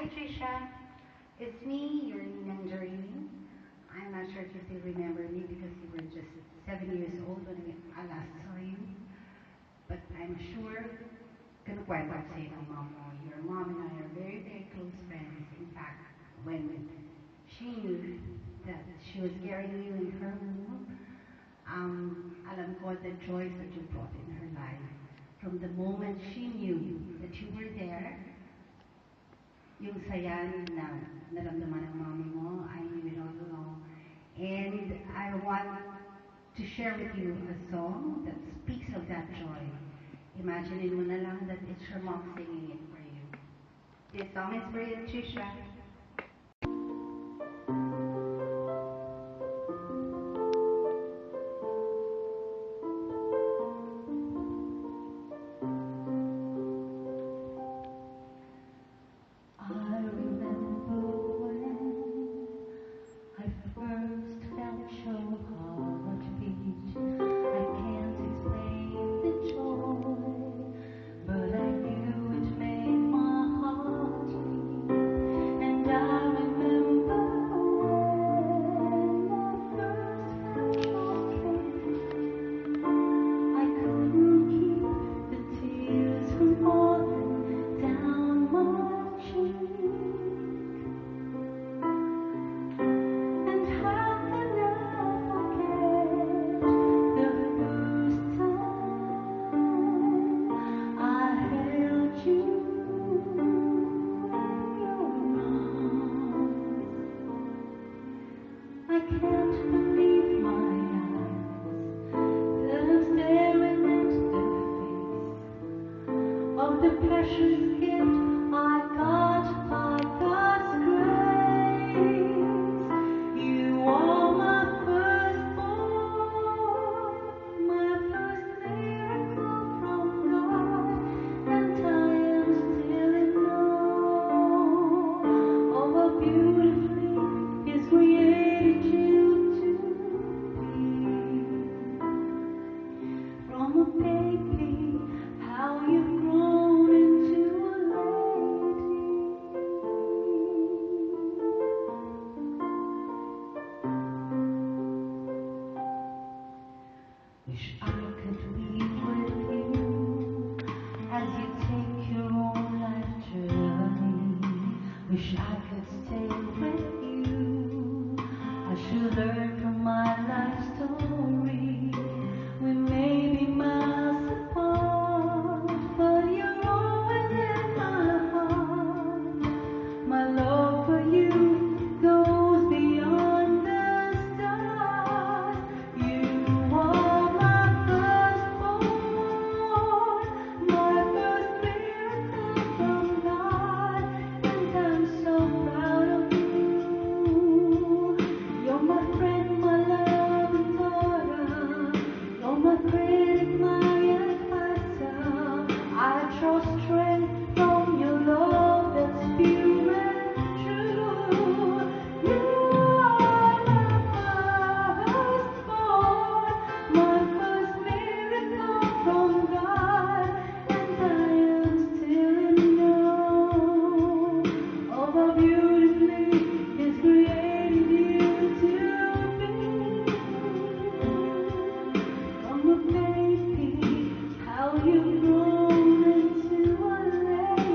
Hi Trisha, it's me, your Ninang Doreen. I'm not sure if you still remember me because you were just 7 years old when I last saw you. But I'm sure, kinukwento ko sa iyo ng mom mo. Your mom and I are very, very close friends. In fact, when she knew that she was carrying you in her womb, alam ko the joys that you brought in her life. From the moment she knew that you were there, yung saya na naramdaman ng mommy mo, I knew it all along. And I want to share with you a song that speaks of that joy. Imagine mo na lang that it's your mom singing it for you. This song is for you, Trisha. Wish I could be with you as you take your own life journey. Wish I could stay with you. I should learn from my life story. We may be miles apart, but you're always in my heart. My love for you goes beyond the stars. You are my firstborn, my first miracle from God, and I'm so proud of you. You're my friend, my loving daughter. You're my critic, my advisor. I draw strength from your love that's pure and true. You are my firstborn, my first miracle from God, and I am still in awe of how beautifully He's created you to be. From a baby, how you've grown into a lady.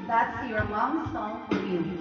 That's your mom's song for you.